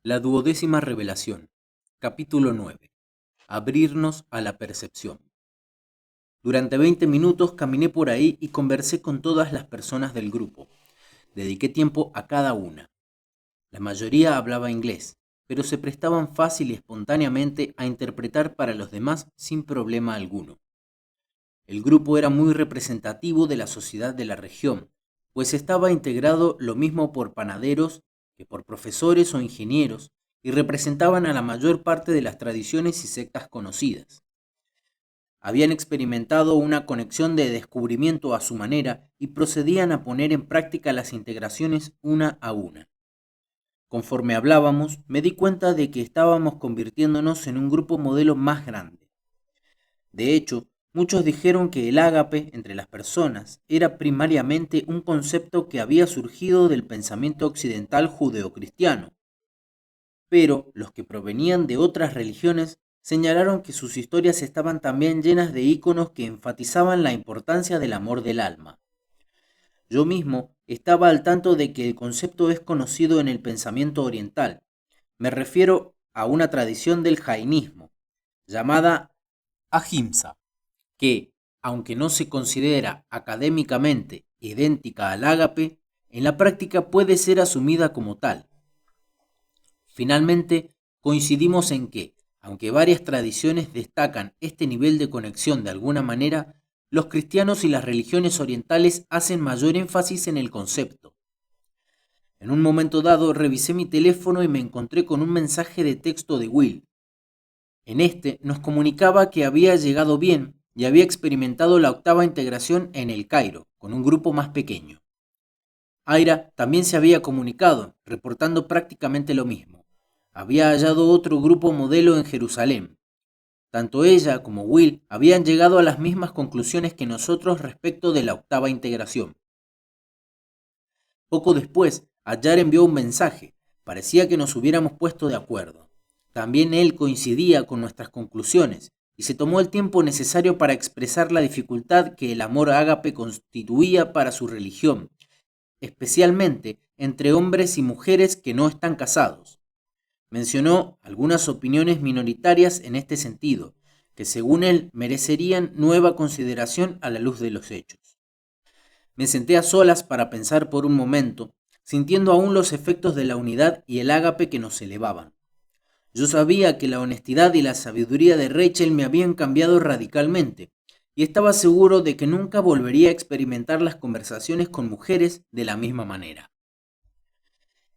La duodécima revelación, capítulo 9. Abrirnos a la percepción. Durante 20 minutos caminé por ahí y conversé con todas las personas del grupo. Dediqué tiempo a cada una. La mayoría hablaba inglés, pero se prestaban fácil y espontáneamente a interpretar para los demás sin problema alguno. El grupo era muy representativo de la sociedad de la región, pues estaba integrado lo mismo por panaderos que por profesores o ingenieros, y representaban a la mayor parte de las tradiciones y sectas conocidas. Habían experimentado una conexión de descubrimiento a su manera y procedían a poner en práctica las integraciones una a una. Conforme hablábamos, me di cuenta de que estábamos convirtiéndonos en un grupo modelo más grande. De hecho, muchos dijeron que el ágape entre las personas era primariamente un concepto que había surgido del pensamiento occidental judeocristiano, pero los que provenían de otras religiones señalaron que sus historias estaban también llenas de íconos que enfatizaban la importancia del amor del alma. Yo mismo estaba al tanto de que el concepto es conocido en el pensamiento oriental. Me refiero a una tradición del jainismo, llamada Ahimsa, que, aunque no se considera académicamente idéntica al ágape, en la práctica puede ser asumida como tal. Finalmente, coincidimos en que, aunque varias tradiciones destacan este nivel de conexión de alguna manera, los cristianos y las religiones orientales hacen mayor énfasis en el concepto. En un momento dado, revisé mi teléfono y me encontré con un mensaje de texto de Will. En este nos comunicaba que había llegado bien y había experimentado la octava integración en El Cairo, con un grupo más pequeño. Aira también se había comunicado, reportando prácticamente lo mismo. Había hallado otro grupo modelo en Jerusalén. Tanto ella como Will habían llegado a las mismas conclusiones que nosotros respecto de la octava integración. Poco después, Ayar envió un mensaje. Parecía que nos hubiéramos puesto de acuerdo. También él coincidía con nuestras conclusiones y se tomó el tiempo necesario para expresar la dificultad que el amor ágape constituía para su religión, especialmente entre hombres y mujeres que no están casados. Mencionó algunas opiniones minoritarias en este sentido, que según él merecerían nueva consideración a la luz de los hechos. Me senté a solas para pensar por un momento, sintiendo aún los efectos de la unidad y el ágape que nos elevaban. Yo sabía que la honestidad y la sabiduría de Rachel me habían cambiado radicalmente, y estaba seguro de que nunca volvería a experimentar las conversaciones con mujeres de la misma manera.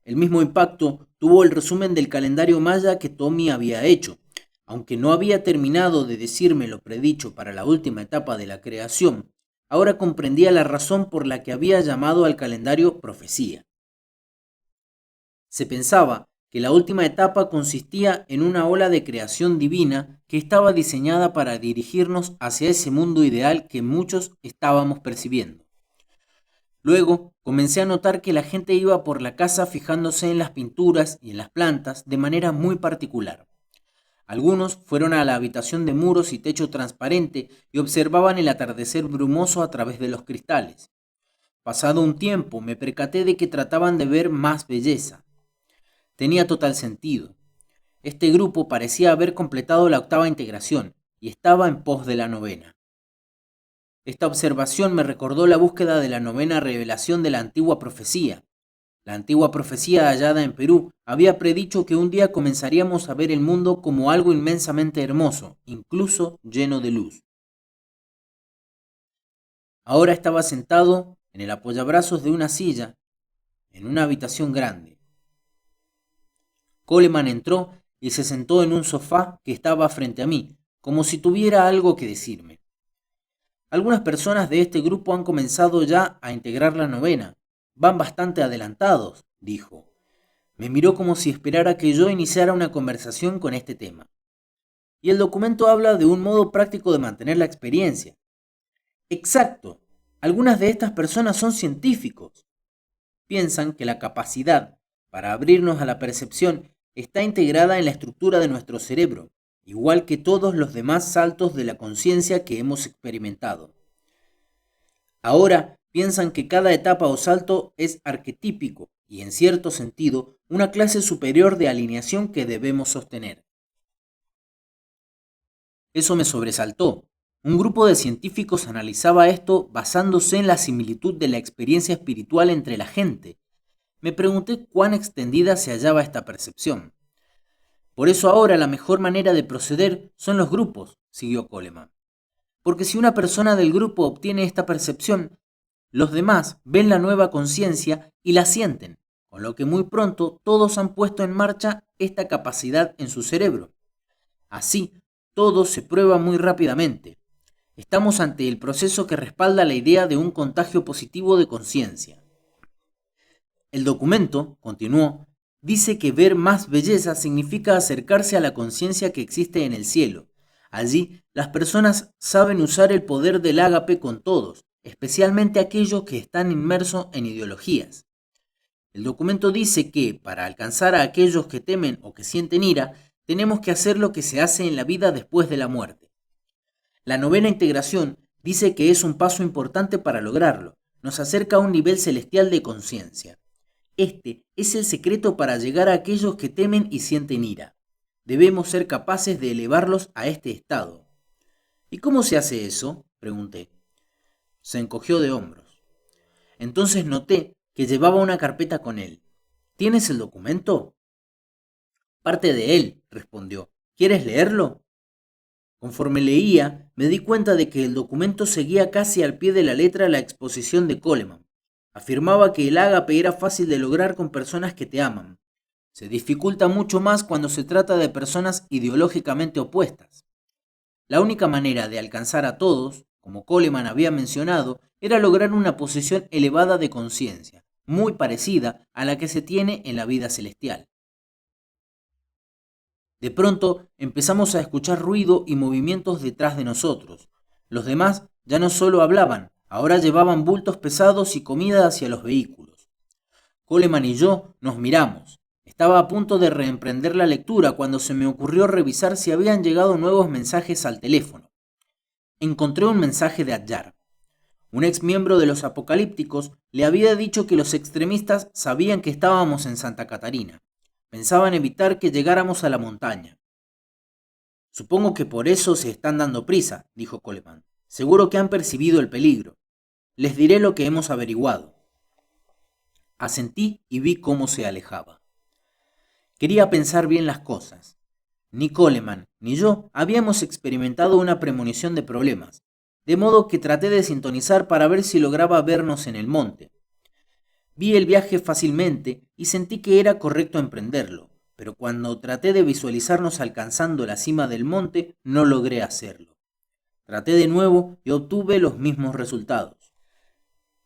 El mismo impacto tuvo el resumen del calendario maya que Tommy había hecho. Aunque no había terminado de decirme lo predicho para la última etapa de la creación, ahora comprendía la razón por la que había llamado al calendario profecía. Se pensaba que la última etapa consistía en una ola de creación divina que estaba diseñada para dirigirnos hacia ese mundo ideal que muchos estábamos percibiendo. Luego comencé a notar que la gente iba por la casa fijándose en las pinturas y en las plantas de manera muy particular. Algunos fueron a la habitación de muros y techo transparente y observaban el atardecer brumoso a través de los cristales. Pasado un tiempo me percaté de que trataban de ver más belleza. Tenía total sentido. Este grupo parecía haber completado la octava integración y estaba en pos de la novena. Esta observación me recordó la búsqueda de la novena revelación de la antigua profecía. La antigua profecía hallada en Perú había predicho que un día comenzaríamos a ver el mundo como algo inmensamente hermoso, incluso lleno de luz. Ahora estaba sentado en el apoyabrazos de una silla, en una habitación grande. Coleman entró y se sentó en un sofá que estaba frente a mí, como si tuviera algo que decirme. Algunas personas de este grupo han comenzado ya a integrar la novena. Van bastante adelantados, dijo. Me miró como si esperara que yo iniciara una conversación con este tema. Y el documento habla de un modo práctico de mantener la experiencia. Exacto. Algunas de estas personas son científicos. Piensan que la capacidad para abrirnos a la percepción está integrada en la estructura de nuestro cerebro, igual que todos los demás saltos de la conciencia que hemos experimentado. Ahora piensan que cada etapa o salto es arquetípico y en cierto sentido una clase superior de alineación que debemos sostener. Eso me sobresaltó. Un grupo de científicos analizaba esto basándose en la similitud de la experiencia espiritual entre la gente. Me pregunté cuán extendida se hallaba esta percepción. Por eso ahora la mejor manera de proceder son los grupos, siguió Coleman. Porque si una persona del grupo obtiene esta percepción, los demás ven la nueva conciencia y la sienten, con lo que muy pronto todos han puesto en marcha esta capacidad en su cerebro. Así, todo se prueba muy rápidamente. Estamos ante el proceso que respalda la idea de un contagio positivo de conciencia. El documento, continuó, dice que ver más belleza significa acercarse a la conciencia que existe en el cielo. Allí, las personas saben usar el poder del ágape con todos, especialmente aquellos que están inmersos en ideologías. El documento dice que, para alcanzar a aquellos que temen o que sienten ira, tenemos que hacer lo que se hace en la vida después de la muerte. La novena integración dice que es un paso importante para lograrlo. Nos acerca a un nivel celestial de conciencia. Este es el secreto para llegar a aquellos que temen y sienten ira. Debemos ser capaces de elevarlos a este estado. ¿Y cómo se hace eso?, pregunté. Se encogió de hombros. Entonces noté que llevaba una carpeta con él. ¿Tienes el documento? Parte de él, respondió. ¿Quieres leerlo? Conforme leía, me di cuenta de que el documento seguía casi al pie de la letra la exposición de Coleman. Afirmaba que el ágape era fácil de lograr con personas que te aman. Se dificulta mucho más cuando se trata de personas ideológicamente opuestas. La única manera de alcanzar a todos, como Coleman había mencionado, era lograr una posición elevada de conciencia, muy parecida a la que se tiene en la vida celestial. De pronto empezamos a escuchar ruido y movimientos detrás de nosotros. Los demás ya no solo hablaban, ahora llevaban bultos pesados y comida hacia los vehículos. Coleman y yo nos miramos. Estaba a punto de reemprender la lectura cuando se me ocurrió revisar si habían llegado nuevos mensajes al teléfono. Encontré un mensaje de Adyar. Un ex miembro de los apocalípticos le había dicho que los extremistas sabían que estábamos en Santa Catarina. Pensaban evitar que llegáramos a la montaña. Supongo que por eso se están dando prisa, dijo Coleman. Seguro que han percibido el peligro. Les diré lo que hemos averiguado. Asentí y vi cómo se alejaba. Quería pensar bien las cosas. Ni Coleman ni yo habíamos experimentado una premonición de problemas, de modo que traté de sintonizar para ver si lograba vernos en el monte. Vi el viaje fácilmente y sentí que era correcto emprenderlo, pero cuando traté de visualizarnos alcanzando la cima del monte, no logré hacerlo. Traté de nuevo y obtuve los mismos resultados.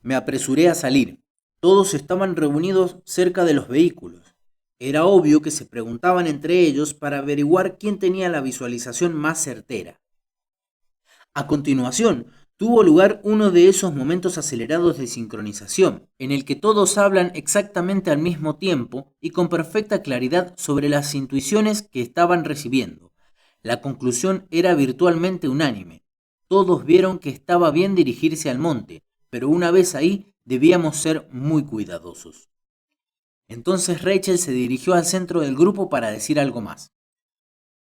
Me apresuré a salir. Todos estaban reunidos cerca de los vehículos. Era obvio que se preguntaban entre ellos para averiguar quién tenía la visualización más certera. A continuación, tuvo lugar uno de esos momentos acelerados de sincronización, en el que todos hablan exactamente al mismo tiempo y con perfecta claridad sobre las intuiciones que estaban recibiendo. La conclusión era virtualmente unánime. Todos vieron que estaba bien dirigirse al monte, pero una vez ahí debíamos ser muy cuidadosos. Entonces Rachel se dirigió al centro del grupo para decir algo más.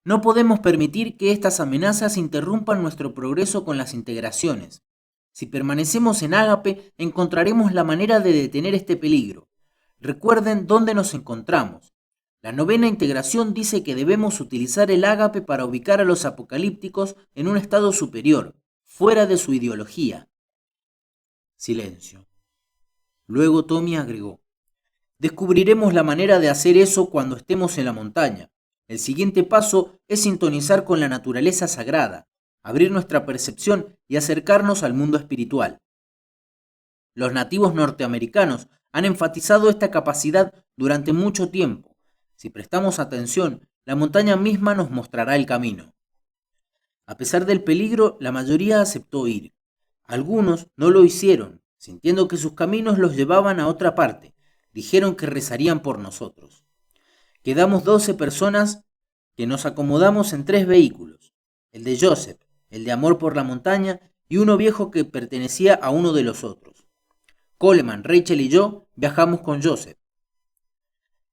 No podemos permitir que estas amenazas interrumpan nuestro progreso con las integraciones. Si permanecemos en Ágape, encontraremos la manera de detener este peligro. Recuerden dónde nos encontramos. La novena integración dice que debemos utilizar el Ágape para ubicar a los apocalípticos en un estado superior, fuera de su ideología. Silencio. Luego Tommy agregó. Descubriremos la manera de hacer eso cuando estemos en la montaña. El siguiente paso es sintonizar con la naturaleza sagrada, abrir nuestra percepción y acercarnos al mundo espiritual. Los nativos norteamericanos han enfatizado esta capacidad durante mucho tiempo. Si prestamos atención, la montaña misma nos mostrará el camino. A pesar del peligro, la mayoría aceptó ir. Algunos no lo hicieron, sintiendo que sus caminos los llevaban a otra parte. Dijeron que rezarían por nosotros. Quedamos 12 personas que nos acomodamos en 3 vehículos, el de Joseph, el de Amor por la Montaña y uno viejo que pertenecía a uno de los otros. Coleman, Rachel y yo viajamos con Joseph.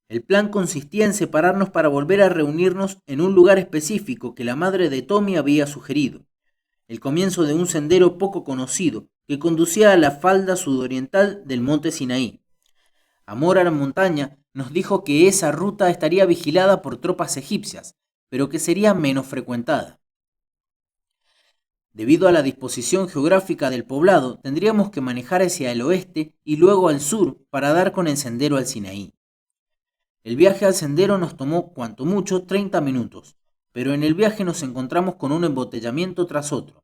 El plan consistía en separarnos para volver a reunirnos en un lugar específico que la madre de Tommy había sugerido, el comienzo de un sendero poco conocido que conducía a la falda sudoriental del monte Sinaí. Amor a la montaña nos dijo que esa ruta estaría vigilada por tropas egipcias, pero que sería menos frecuentada. Debido a la disposición geográfica del poblado, tendríamos que manejar hacia el oeste y luego al sur para dar con el sendero al Sinaí. El viaje al sendero nos tomó cuanto mucho 30 minutos, pero en el viaje nos encontramos con un embotellamiento tras otro.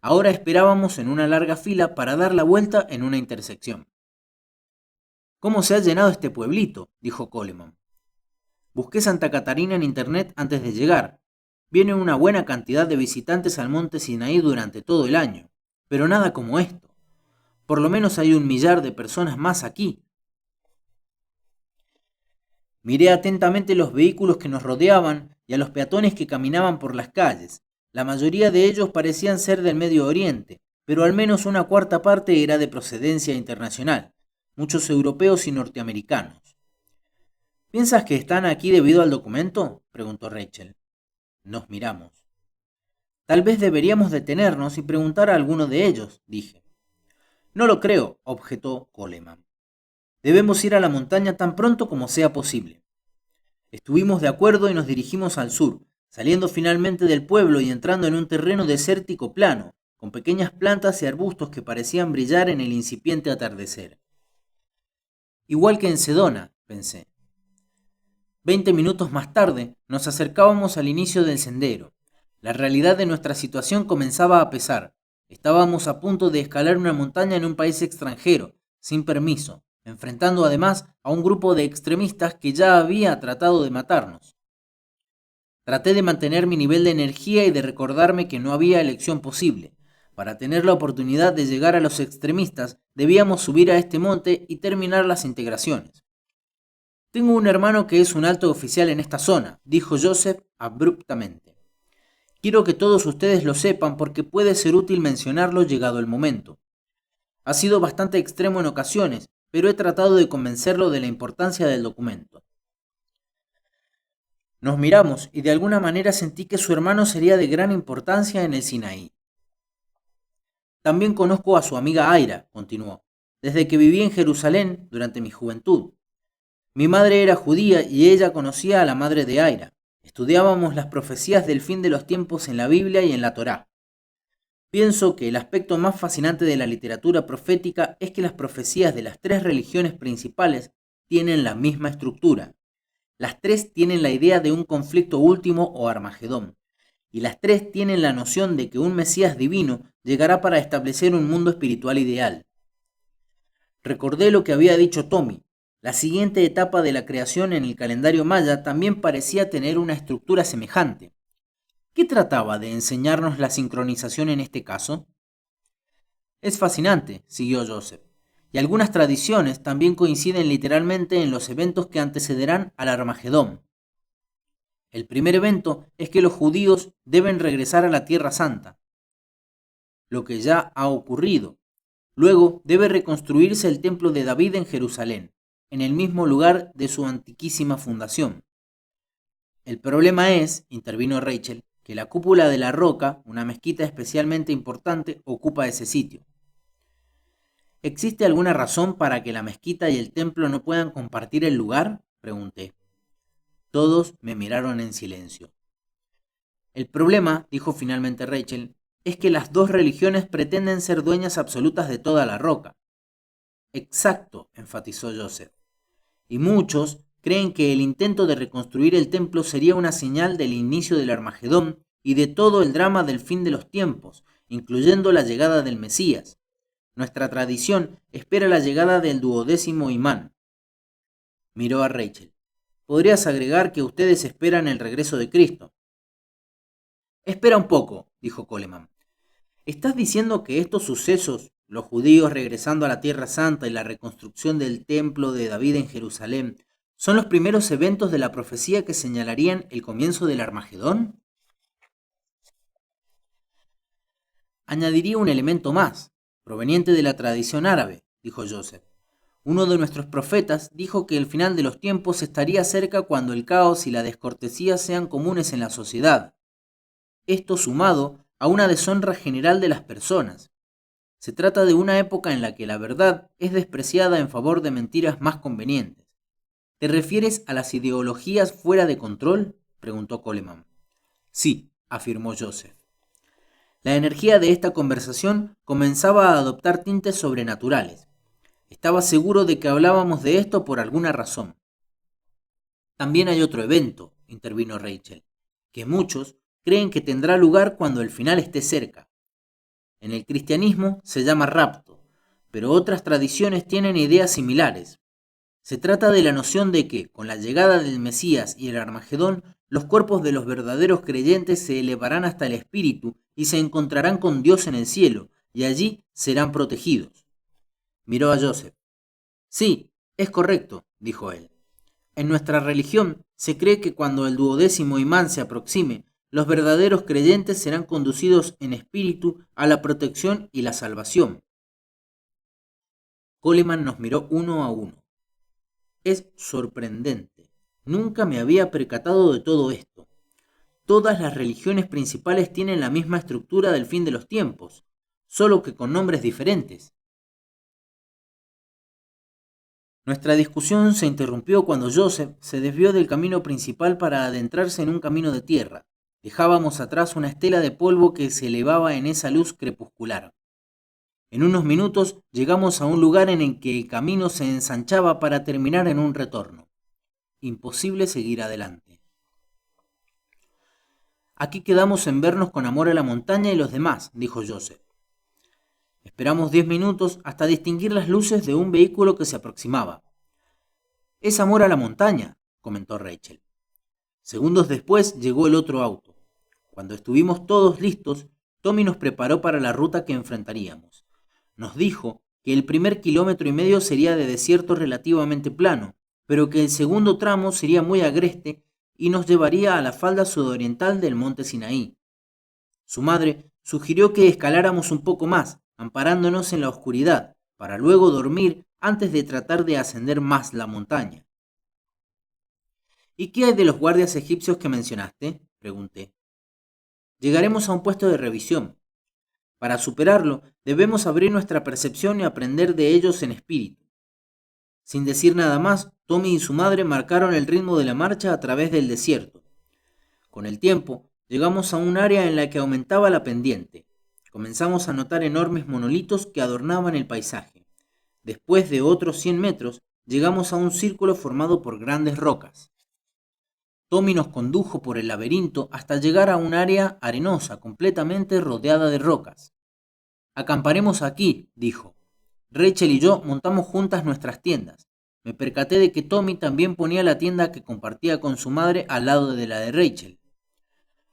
Ahora esperábamos en una larga fila para dar la vuelta en una intersección. ¿Cómo se ha llenado este pueblito?, dijo Coleman. Busqué Santa Catarina en internet antes de llegar. Viene una buena cantidad de visitantes al monte Sinaí durante todo el año, pero nada como esto. Por lo menos hay 1 millar de personas más aquí. Miré atentamente los vehículos que nos rodeaban y a los peatones que caminaban por las calles. La mayoría de ellos parecían ser del Medio Oriente, pero al menos una cuarta parte era de procedencia internacional, muchos europeos y norteamericanos. ¿Piensas que están aquí debido al documento?, preguntó Rachel. Nos miramos. Tal vez deberíamos detenernos y preguntar a alguno de ellos, dije. No lo creo, objetó Coleman. Debemos ir a la montaña tan pronto como sea posible. Estuvimos de acuerdo y nos dirigimos al sur, saliendo finalmente del pueblo y entrando en un terreno desértico plano, con pequeñas plantas y arbustos que parecían brillar en el incipiente atardecer. Igual que en Sedona, pensé. 20 minutos más tarde, nos acercábamos al inicio del sendero. La realidad de nuestra situación comenzaba a pesar. Estábamos a punto de escalar una montaña en un país extranjero, sin permiso, enfrentando además a un grupo de extremistas que ya había tratado de matarnos. Traté de mantener mi nivel de energía y de recordarme que no había elección posible. Para tener la oportunidad de llegar a los extremistas, debíamos subir a este monte y terminar las integraciones. Tengo un hermano que es un alto oficial en esta zona, dijo Joseph abruptamente. Quiero que todos ustedes lo sepan porque puede ser útil mencionarlo llegado el momento. Ha sido bastante extremo en ocasiones, pero he tratado de convencerlo de la importancia del documento. Nos miramos y de alguna manera sentí que su hermano sería de gran importancia en el Sinaí. También conozco a su amiga Aira, continuó, desde que viví en Jerusalén durante mi juventud. Mi madre era judía y ella conocía a la madre de Aira. Estudiábamos las profecías del fin de los tiempos en la Biblia y en la Torá. Pienso que el aspecto más fascinante de la literatura profética es que las profecías de las 3 religiones principales tienen la misma estructura. Las 3 tienen la idea de un conflicto último o Armagedón, y las 3 tienen la noción de que un Mesías divino llegará para establecer un mundo espiritual ideal. Recordé lo que había dicho Tommy. La siguiente etapa de la creación en el calendario maya también parecía tener una estructura semejante. ¿Qué trataba de enseñarnos la sincronización en este caso? Es fascinante, siguió Joseph, y algunas tradiciones también coinciden literalmente en los eventos que antecederán al Armagedón. El primer evento es que los judíos deben regresar a la Tierra Santa, lo que ya ha ocurrido. Luego debe reconstruirse el templo de David en Jerusalén, en el mismo lugar de su antiquísima fundación. El problema es, intervino Rachel, que la cúpula de la roca, una mezquita especialmente importante, ocupa ese sitio. ¿Existe alguna razón para que la mezquita y el templo no puedan compartir el lugar?, pregunté. Todos me miraron en silencio. El problema, dijo finalmente Rachel, es que las 2 religiones pretenden ser dueñas absolutas de toda la roca. Exacto, enfatizó Joseph. Y muchos creen que el intento de reconstruir el templo sería una señal del inicio del Armagedón y de todo el drama del fin de los tiempos, incluyendo la llegada del Mesías. Nuestra tradición espera la llegada del 12º imán. Miró a Rachel. ¿Podrías agregar que ustedes esperan el regreso de Cristo? Espera un poco, dijo Coleman. ¿Estás diciendo que estos sucesos, los judíos regresando a la Tierra Santa y la reconstrucción del templo de David en Jerusalén, son los primeros eventos de la profecía que señalarían el comienzo del Armagedón? Añadiría un elemento más, proveniente de la tradición árabe, dijo Joseph. Uno de nuestros profetas dijo que el final de los tiempos estaría cerca cuando el caos y la descortesía sean comunes en la sociedad. Esto sumado a una deshonra general de las personas. Se trata de una época en la que la verdad es despreciada en favor de mentiras más convenientes. ¿Te refieres a las ideologías fuera de control?, preguntó Coleman. Sí, afirmó Joseph. La energía de esta conversación comenzaba a adoptar tintes sobrenaturales. Estaba seguro de que hablábamos de esto por alguna razón. También hay otro evento, intervino Rachel, que muchos creen que tendrá lugar cuando el final esté cerca. En el cristianismo se llama rapto, pero otras tradiciones tienen ideas similares. Se trata de la noción de que, con la llegada del Mesías y el Armagedón, los cuerpos de los verdaderos creyentes se elevarán hasta el espíritu y se encontrarán con Dios en el cielo, y allí serán protegidos. Miró a Joseph. Sí, es correcto, dijo él. En nuestra religión se cree que cuando el 12º imán se aproxime, los verdaderos creyentes serán conducidos en espíritu a la protección y la salvación. Coleman nos miró uno a uno. Es sorprendente. Nunca me había percatado de todo esto. Todas las religiones principales tienen la misma estructura del fin de los tiempos, solo que con nombres diferentes. Nuestra discusión se interrumpió cuando Joseph se desvió del camino principal para adentrarse en un camino de tierra. Dejábamos atrás una estela de polvo que se elevaba en esa luz crepuscular. En unos minutos llegamos a un lugar en el que el camino se ensanchaba para terminar en un retorno. Imposible seguir adelante. Aquí quedamos en vernos con amor a la montaña y los demás, dijo Joseph. Esperamos 10 minutos hasta distinguir las luces de un vehículo que se aproximaba. Es amor a la montaña, comentó Rachel. Segundos después llegó el otro auto. Cuando estuvimos todos listos, Tommy nos preparó para la ruta que enfrentaríamos. Nos dijo que el primer 1,5 kilómetros sería de desierto relativamente plano, pero que el segundo tramo sería muy agreste y nos llevaría a la falda sudoriental del monte Sinaí. Su madre sugirió que escaláramos un poco más, amparándonos en la oscuridad, para luego dormir antes de tratar de ascender más la montaña. ¿Y qué hay de los guardias egipcios que mencionaste?, pregunté. Llegaremos a un puesto de revisión. Para superarlo, debemos abrir nuestra percepción y aprender de ellos en espíritu. Sin decir nada más, Tommy y su madre marcaron el ritmo de la marcha a través del desierto. Con el tiempo, llegamos a un área en la que aumentaba la pendiente. Comenzamos a notar enormes monolitos que adornaban el paisaje. Después de otros 100 metros, llegamos a un círculo formado por grandes rocas. Tommy nos condujo por el laberinto hasta llegar a un área arenosa completamente rodeada de rocas. Acamparemos aquí, dijo. Rachel y yo montamos juntas nuestras tiendas. Me percaté de que Tommy también ponía la tienda que compartía con su madre al lado de la de Rachel.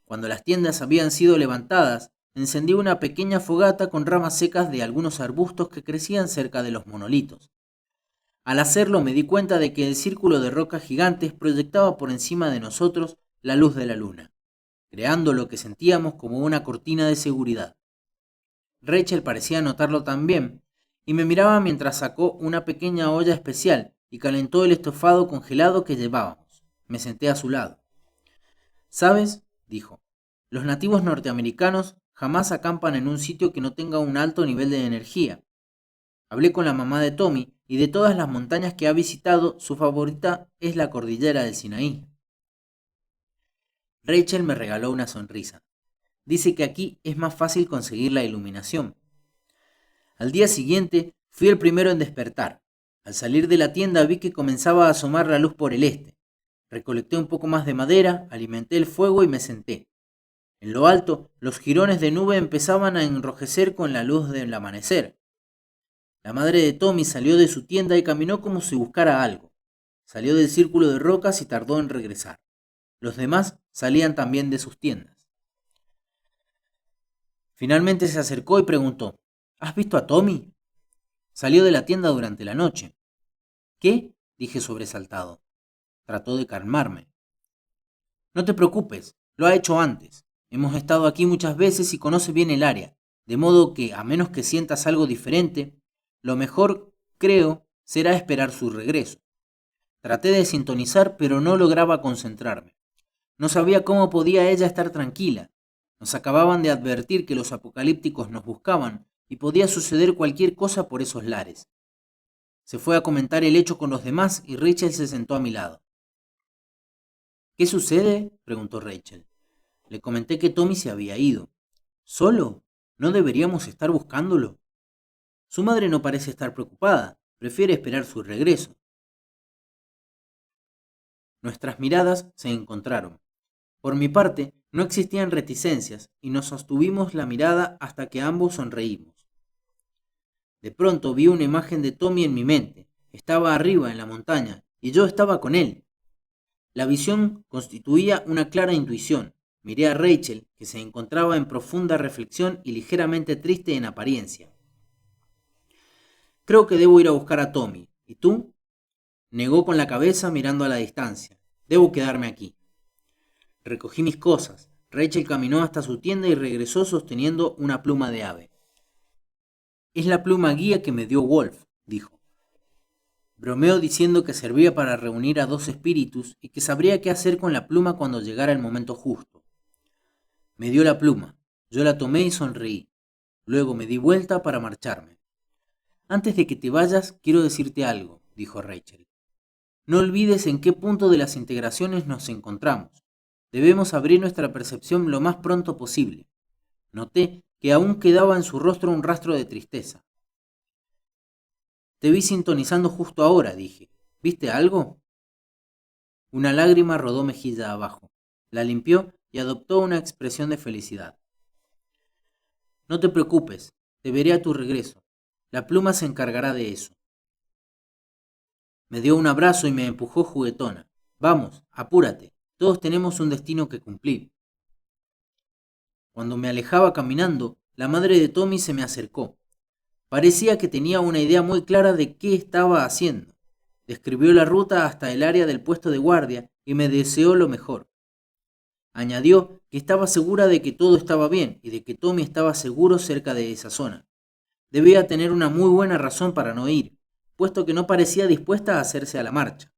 Cuando las tiendas habían sido levantadas, encendí una pequeña fogata con ramas secas de algunos arbustos que crecían cerca de los monolitos. Al hacerlo me di cuenta de que el círculo de rocas gigantes proyectaba por encima de nosotros la luz de la luna, creando lo que sentíamos como una cortina de seguridad. Rachel parecía notarlo también, y me miraba mientras sacó una pequeña olla especial y calentó el estofado congelado que llevábamos. Me senté a su lado. ¿Sabes?, dijo, los nativos norteamericanos jamás acampan en un sitio que no tenga un alto nivel de energía. Hablé con la mamá de Tommy y de todas las montañas que ha visitado, su favorita es la cordillera del Sinaí. Rachel me regaló una sonrisa. Dice que aquí es más fácil conseguir la iluminación. Al día siguiente fui el primero en despertar. Al salir de la tienda vi que comenzaba a asomar la luz por el este. Recolecté un poco más de madera, alimenté el fuego y me senté. En lo alto, los jirones de nube empezaban a enrojecer con la luz del amanecer. La madre de Tommy salió de su tienda y caminó como si buscara algo. Salió del círculo de rocas y tardó en regresar. Los demás salían también de sus tiendas. Finalmente se acercó y preguntó, ¿has visto a Tommy? Salió de la tienda durante la noche. ¿Qué?, dije sobresaltado. Trató de calmarme. No te preocupes, lo ha hecho antes. Hemos estado aquí muchas veces y conoce bien el área, de modo que, a menos que sientas algo diferente, lo mejor, creo, será esperar su regreso. Traté de sintonizar, pero no lograba concentrarme. No sabía cómo podía ella estar tranquila. Nos acababan de advertir que los apocalípticos nos buscaban y podía suceder cualquier cosa por esos lares. Se fue a comentar el hecho con los demás y Rachel se sentó a mi lado. ¿Qué sucede?, preguntó Rachel. Le comenté que Tommy se había ido. ¿Solo? ¿No deberíamos estar buscándolo? Su madre no parece estar preocupada, prefiere esperar su regreso. Nuestras miradas se encontraron. Por mi parte, no existían reticencias y nos sostuvimos la mirada hasta que ambos sonreímos. De pronto vi una imagen de Tommy en mi mente. Estaba arriba en la montaña y yo estaba con él. La visión constituía una clara intuición. Miré a Rachel, que se encontraba en profunda reflexión y ligeramente triste en apariencia. Creo que debo ir a buscar a Tommy. ¿Y tú? Negó con la cabeza mirando a la distancia. Debo quedarme aquí. Recogí mis cosas. Rachel caminó hasta su tienda y regresó sosteniendo una pluma de ave. Es la pluma guía que me dio Wolf, dijo. Bromeó diciendo que servía para reunir a dos espíritus y que sabría qué hacer con la pluma cuando llegara el momento justo. Me dio la pluma. Yo la tomé y sonreí. Luego me di vuelta para marcharme. Antes de que te vayas, quiero decirte algo, dijo Rachel. No olvides en qué punto de las integraciones nos encontramos. Debemos abrir nuestra percepción lo más pronto posible. Noté que aún quedaba en su rostro un rastro de tristeza. Te vi sintonizando justo ahora, dije. ¿Viste algo? Una lágrima rodó mejilla abajo. La limpió y adoptó una expresión de felicidad. No te preocupes, te veré a tu regreso. La pluma se encargará de eso. Me dio un abrazo y me empujó juguetona. Vamos, apúrate. Todos tenemos un destino que cumplir. Cuando me alejaba caminando, la madre de Tommy se me acercó. Parecía que tenía una idea muy clara de qué estaba haciendo. Describió la ruta hasta el área del puesto de guardia y me deseó lo mejor. Añadió que estaba segura de que todo estaba bien y de que Tommy estaba seguro cerca de esa zona. Debía tener una muy buena razón para no ir, puesto que no parecía dispuesta a hacerse a la marcha.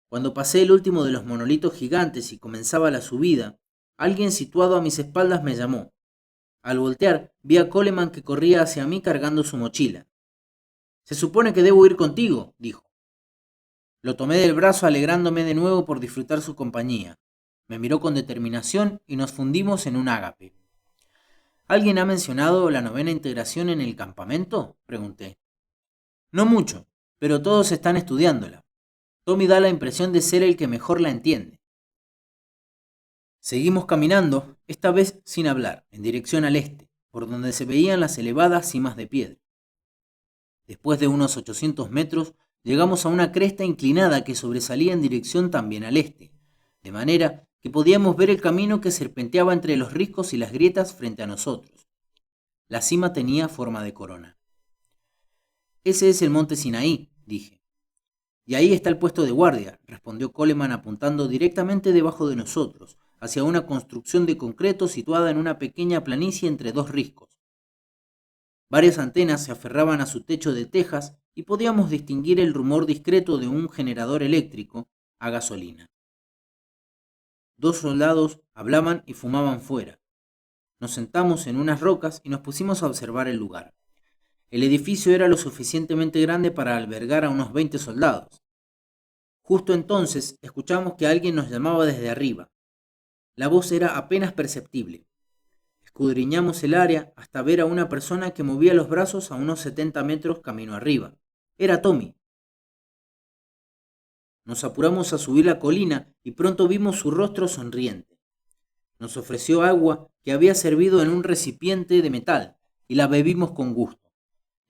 Cuando pasé el último de los monolitos gigantes y comenzaba la subida, alguien situado a mis espaldas me llamó. Al voltear, vi a Coleman que corría hacia mí cargando su mochila. «Se supone que debo ir contigo», dijo. Lo tomé del brazo alegrándome de nuevo por disfrutar su compañía. Me miró con determinación y nos fundimos en un ágape. ¿Alguien ha mencionado la novena integración en el campamento?, pregunté. No mucho, pero todos están estudiándola. Tommy da la impresión de ser el que mejor la entiende. Seguimos caminando, esta vez sin hablar, en dirección al este, por donde se veían las elevadas cimas de piedra. Después de unos 800 metros, llegamos a una cresta inclinada que sobresalía en dirección también al este, de manera que podíamos ver el camino que serpenteaba entre los riscos y las grietas frente a nosotros. La cima tenía forma de corona. Ese es el monte Sinaí, dije. Y ahí está el puesto de guardia, respondió Coleman apuntando directamente debajo de nosotros, hacia una construcción de concreto situada en una pequeña planicie entre dos riscos. Varias antenas se aferraban a su techo de tejas y podíamos distinguir el rumor discreto de un generador eléctrico a gasolina. Dos soldados hablaban y fumaban fuera. Nos sentamos en unas rocas y nos pusimos a observar el lugar. El edificio era lo suficientemente grande para albergar a unos 20 soldados. Justo entonces escuchamos que alguien nos llamaba desde arriba. La voz era apenas perceptible. Escudriñamos el área hasta ver a una persona que movía los brazos a unos 70 metros camino arriba. Era Tommy. Nos apuramos a subir la colina y pronto vimos su rostro sonriente. Nos ofreció agua que había servido en un recipiente de metal y la bebimos con gusto.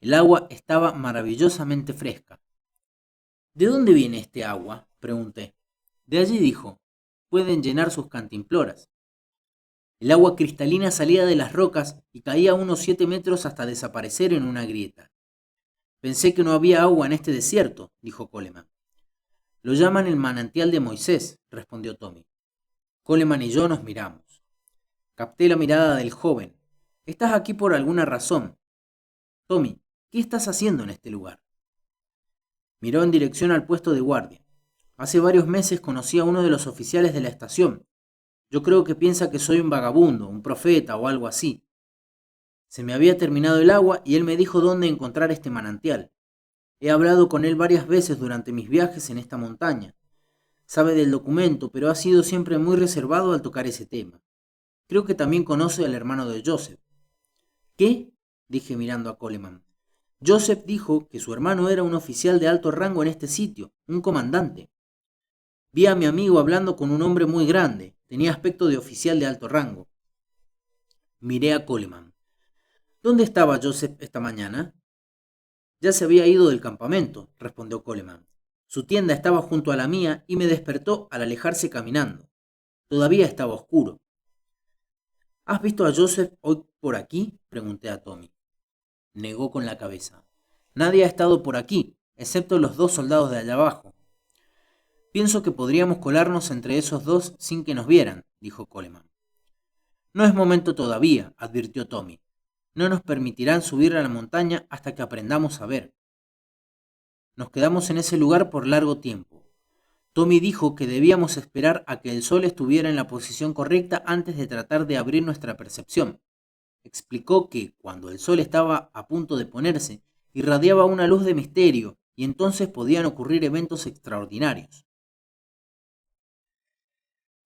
El agua estaba maravillosamente fresca. ¿De dónde viene este agua?, pregunté. De allí, dijo. Pueden llenar sus cantimploras. El agua cristalina salía de las rocas y caía a unos 7 metros hasta desaparecer en una grieta. Pensé que no había agua en este desierto, dijo Coleman. Lo llaman el manantial de Moisés, respondió Tommy. Coleman y yo nos miramos. Capté la mirada del joven. Estás aquí por alguna razón. Tommy, ¿qué estás haciendo en este lugar? Miró en dirección al puesto de guardia. Hace varios meses conocí a uno de los oficiales de la estación. Yo creo que piensa que soy un vagabundo, un profeta o algo así. Se me había terminado el agua y él me dijo dónde encontrar este manantial. He hablado con él varias veces durante mis viajes en esta montaña. Sabe del documento, pero ha sido siempre muy reservado al tocar ese tema. Creo que también conoce al hermano de Joseph. ¿Qué? Dije mirando a Coleman. Joseph dijo que su hermano era un oficial de alto rango en este sitio, un comandante. Vi a mi amigo hablando con un hombre muy grande, tenía aspecto de oficial de alto rango. Miré a Coleman. ¿Dónde estaba Joseph esta mañana? Ya se había ido del campamento, respondió Coleman. Su tienda estaba junto a la mía y me despertó al alejarse caminando. Todavía estaba oscuro. ¿Has visto a Joseph hoy por aquí? Pregunté a Tommy. Negó con la cabeza. Nadie ha estado por aquí, excepto los 2 soldados de allá abajo. Pienso que podríamos colarnos entre esos 2 sin que nos vieran, dijo Coleman. No es momento todavía, advirtió Tommy. No nos permitirán subir a la montaña hasta que aprendamos a ver. Nos quedamos en ese lugar por largo tiempo. Tommy dijo que debíamos esperar a que el sol estuviera en la posición correcta antes de tratar de abrir nuestra percepción. Explicó que, cuando el sol estaba a punto de ponerse, irradiaba una luz de misterio y entonces podían ocurrir eventos extraordinarios.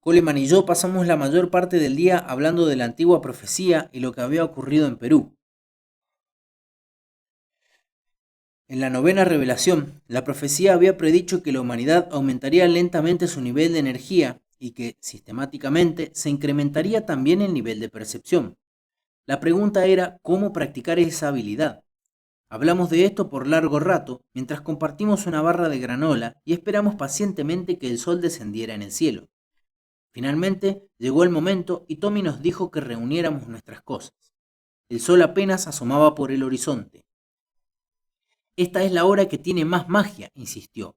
Coleman y yo pasamos la mayor parte del día hablando de la antigua profecía y lo que había ocurrido en Perú. En la novena revelación, la profecía había predicho que la humanidad aumentaría lentamente su nivel de energía y que, sistemáticamente, se incrementaría también el nivel de percepción. La pregunta era cómo practicar esa habilidad. Hablamos de esto por largo rato, mientras compartimos una barra de granola y esperamos pacientemente que el sol descendiera en el cielo. Finalmente llegó el momento y Tommy nos dijo que reuniéramos nuestras cosas. El sol apenas asomaba por el horizonte. Esta es la hora que tiene más magia, insistió.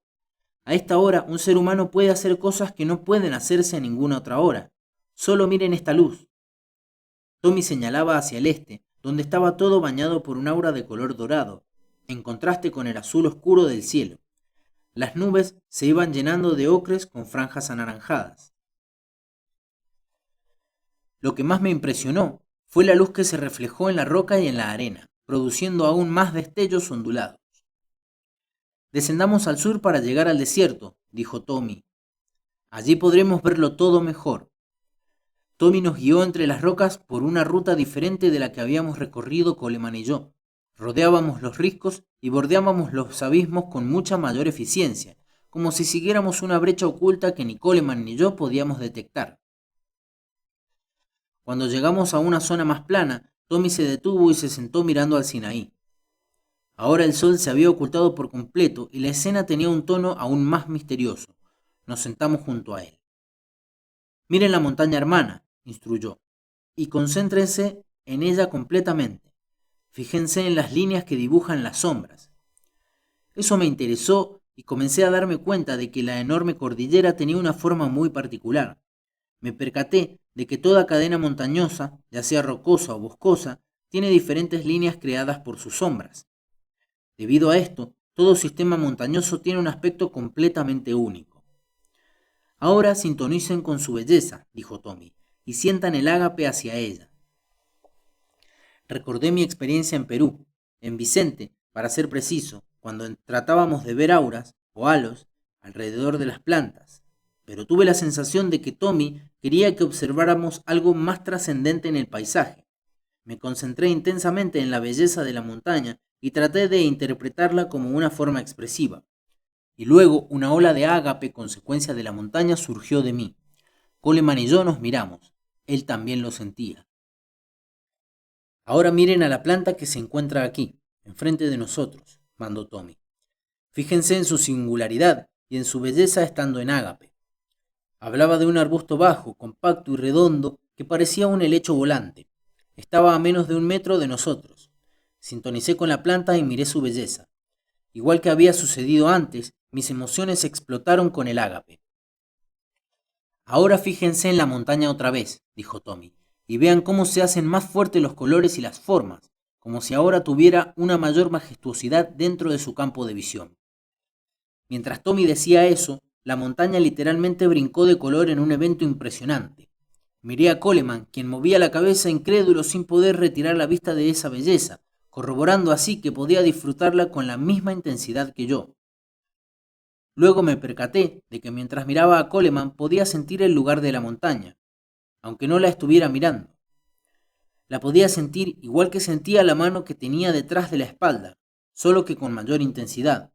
A esta hora un ser humano puede hacer cosas que no pueden hacerse a ninguna otra hora. Solo miren esta luz. Tommy señalaba hacia el este, donde estaba todo bañado por un aura de color dorado, en contraste con el azul oscuro del cielo. Las nubes se iban llenando de ocres con franjas anaranjadas. Lo que más me impresionó fue la luz que se reflejó en la roca y en la arena, produciendo aún más destellos ondulados. Descendamos al sur para llegar al desierto, dijo Tommy. Allí podremos verlo todo mejor. Tommy nos guió entre las rocas por una ruta diferente de la que habíamos recorrido Coleman y yo. Rodeábamos los riscos y bordeábamos los abismos con mucha mayor eficiencia, como si siguiéramos una brecha oculta que ni Coleman ni yo podíamos detectar. Cuando llegamos a una zona más plana, Tommy se detuvo y se sentó mirando al Sinaí. Ahora el sol se había ocultado por completo y la escena tenía un tono aún más misterioso. Nos sentamos junto a él. Miren la montaña hermana, instruyó, y concéntrense en ella completamente. Fíjense en las líneas que dibujan las sombras. Eso me interesó y comencé a darme cuenta de que la enorme cordillera tenía una forma muy particular. Me percaté de que toda cadena montañosa, ya sea rocosa o boscosa, tiene diferentes líneas creadas por sus sombras. Debido a esto, todo sistema montañoso tiene un aspecto completamente único. Ahora sintonicen con su belleza, dijo Tommy, y sientan el ágape hacia ella. Recordé mi experiencia en Perú, en Vicente, para ser preciso, cuando tratábamos de ver auras o halos alrededor de las plantas, pero tuve la sensación de que Tommy quería que observáramos algo más trascendente en el paisaje. Me concentré intensamente en la belleza de la montaña y traté de interpretarla como una forma expresiva. Y luego una ola de ágape, consecuencia de la montaña, surgió de mí. Coleman y yo nos miramos. Él también lo sentía. Ahora miren a la planta que se encuentra aquí, enfrente de nosotros, mandó Tommy. Fíjense en su singularidad y en su belleza estando en ágape. Hablaba de un arbusto bajo, compacto y redondo que parecía un helecho volante. Estaba a menos de 1 metro de nosotros. Sintonicé con la planta y miré su belleza. Igual que había sucedido antes, mis emociones explotaron con el ágape. Ahora fíjense en la montaña otra vez, dijo Tommy, y vean cómo se hacen más fuertes los colores y las formas, como si ahora tuviera una mayor majestuosidad dentro de su campo de visión. Mientras Tommy decía eso, la montaña literalmente brincó de color en un evento impresionante. Miré a Coleman, quien movía la cabeza incrédulo sin poder retirar la vista de esa belleza, corroborando así que podía disfrutarla con la misma intensidad que yo. Luego me percaté de que mientras miraba a Coleman podía sentir el lugar de la montaña, aunque no la estuviera mirando. La podía sentir igual que sentía la mano que tenía detrás de la espalda, solo que con mayor intensidad.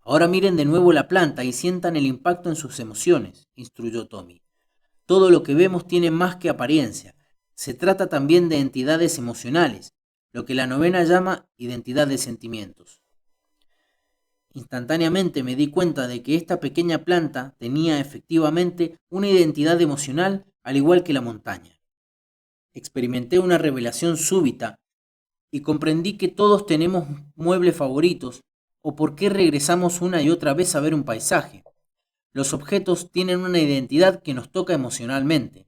Ahora miren de nuevo la planta y sientan el impacto en sus emociones, instruyó Tommy. Todo lo que vemos tiene más que apariencia. Se trata también de entidades emocionales, lo que la novena llama identidad de sentimientos. Instantáneamente me di cuenta de que esta pequeña planta tenía efectivamente una identidad emocional al igual que la montaña. Experimenté una revelación súbita y comprendí que todos tenemos muebles favoritos o por qué regresamos una y otra vez a ver un paisaje. Los objetos tienen una identidad que nos toca emocionalmente.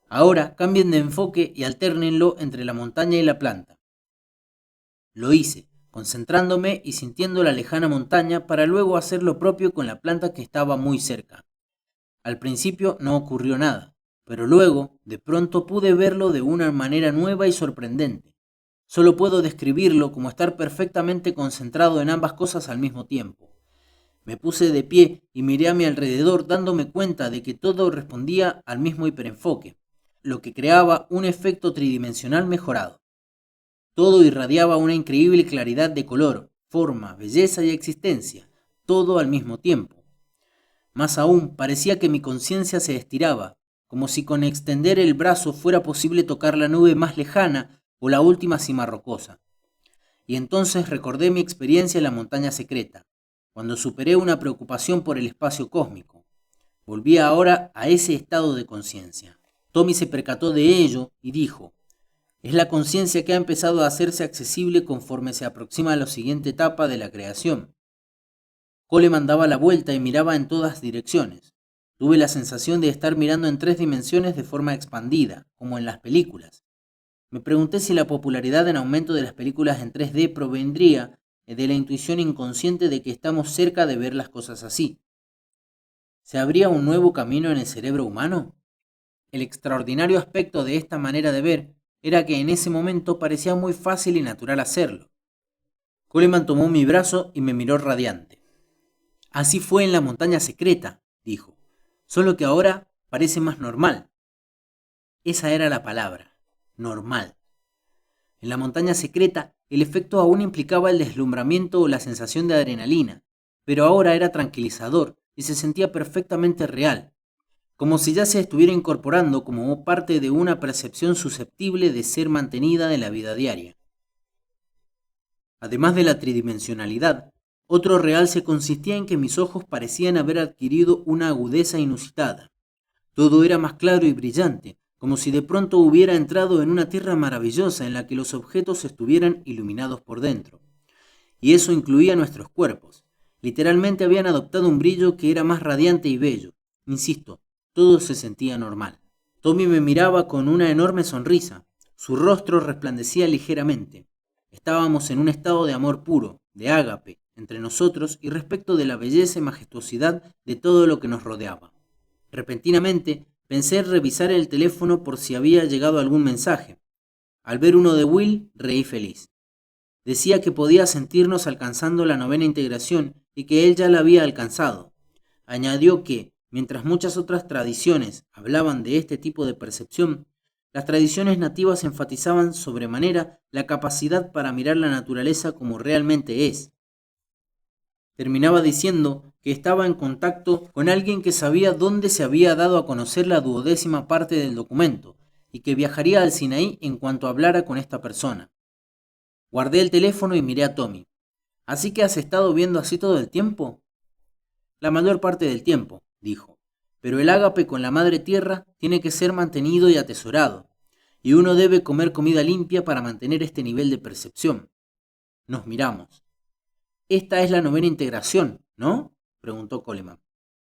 Ahora cambien de enfoque y altérnenlo entre la montaña y la planta. Lo hice, concentrándome y sintiendo la lejana montaña para luego hacer lo propio con la planta que estaba muy cerca. Al principio no ocurrió nada, pero luego, de pronto pude verlo de una manera nueva y sorprendente. Solo puedo describirlo como estar perfectamente concentrado en ambas cosas al mismo tiempo. Me puse de pie y miré a mi alrededor dándome cuenta de que todo respondía al mismo hiperenfoque, lo que creaba un efecto tridimensional mejorado. Todo irradiaba una increíble claridad de color, forma, belleza y existencia, todo al mismo tiempo. Más aún, parecía que mi conciencia se estiraba, como si con extender el brazo fuera posible tocar la nube más lejana o la última cima rocosa. Y entonces recordé mi experiencia en la montaña secreta, cuando superé una preocupación por el espacio cósmico. Volví ahora a ese estado de conciencia. Tommy se percató de ello y dijo: es la conciencia que ha empezado a hacerse accesible conforme se aproxima a la siguiente etapa de la creación. Coleman daba la vuelta y miraba en todas direcciones. Tuve la sensación de estar mirando en 3 dimensiones de forma expandida, como en las películas. Me pregunté si la popularidad en aumento de las películas en 3D provendría de la intuición inconsciente de que estamos cerca de ver las cosas así. ¿Se abría un nuevo camino en el cerebro humano? El extraordinario aspecto de esta manera de ver era que en ese momento parecía muy fácil y natural hacerlo. Coleman tomó mi brazo y me miró radiante. Así fue en la montaña secreta, dijo, solo que ahora parece más normal. Esa era la palabra, normal. En la montaña secreta, el efecto aún implicaba el deslumbramiento o la sensación de adrenalina, pero ahora era tranquilizador y se sentía perfectamente real, como si ya se estuviera incorporando como parte de una percepción susceptible de ser mantenida en la vida diaria. Además de la tridimensionalidad, otro realce consistía en que mis ojos parecían haber adquirido una agudeza inusitada. Todo era más claro y brillante, como si de pronto hubiera entrado en una tierra maravillosa en la que los objetos estuvieran iluminados por dentro. Y eso incluía nuestros cuerpos. Literalmente habían adoptado un brillo que era más radiante y bello. Insisto, todo se sentía normal. Tommy me miraba con una enorme sonrisa. Su rostro resplandecía ligeramente. Estábamos en un estado de amor puro, de ágape, entre nosotros y respecto de la belleza y majestuosidad de todo lo que nos rodeaba. Repentinamente, pensé en revisar el teléfono por si había llegado algún mensaje. Al ver uno de Will, reí feliz. Decía que podía sentirnos alcanzando la 9ª integración y que él ya la había alcanzado. Añadió que, mientras muchas otras tradiciones hablaban de este tipo de percepción, las tradiciones nativas enfatizaban sobremanera la capacidad para mirar la naturaleza como realmente es. Terminaba diciendo que estaba en contacto con alguien que sabía dónde se había dado a conocer la 12ª parte del documento y que viajaría al Sinaí en cuanto hablara con esta persona. Guardé el teléfono y miré a Tommy. ¿Así que has estado viendo así todo el tiempo? La mayor parte del tiempo, dijo, pero el ágape con la madre tierra tiene que ser mantenido y atesorado, y uno debe comer comida limpia para mantener este nivel de percepción. Nos miramos. Esta es la 9ª integración, ¿no?, preguntó Coleman.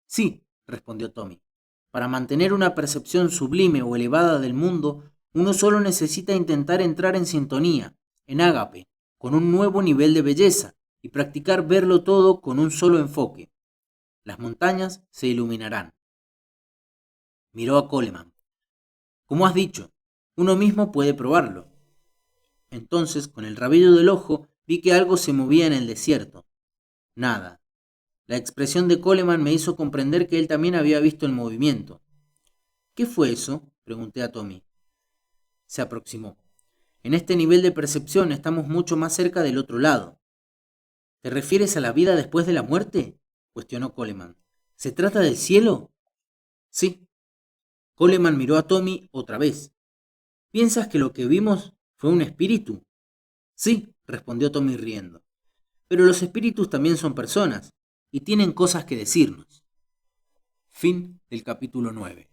Sí, respondió Tommy. Para mantener una percepción sublime o elevada del mundo, uno solo necesita intentar entrar en sintonía, en ágape, con un nuevo nivel de belleza, y practicar verlo todo con un solo enfoque. Las montañas se iluminarán. Miró a Coleman. Como has dicho, uno mismo puede probarlo. Entonces, con el rabillo del ojo, vi que algo se movía en el desierto. Nada. La expresión de Coleman me hizo comprender que él también había visto el movimiento. ¿Qué fue eso?, pregunté a Tommy. Se aproximó. En este nivel de percepción estamos mucho más cerca del otro lado. ¿Te refieres a la vida después de la muerte?, cuestionó Coleman. ¿Se trata del cielo? Sí. Coleman miró a Tommy otra vez. ¿Piensas que lo que vimos fue un espíritu? Sí, respondió Tommy riendo. Pero los espíritus también son personas y tienen cosas que decirnos. Fin del capítulo 9.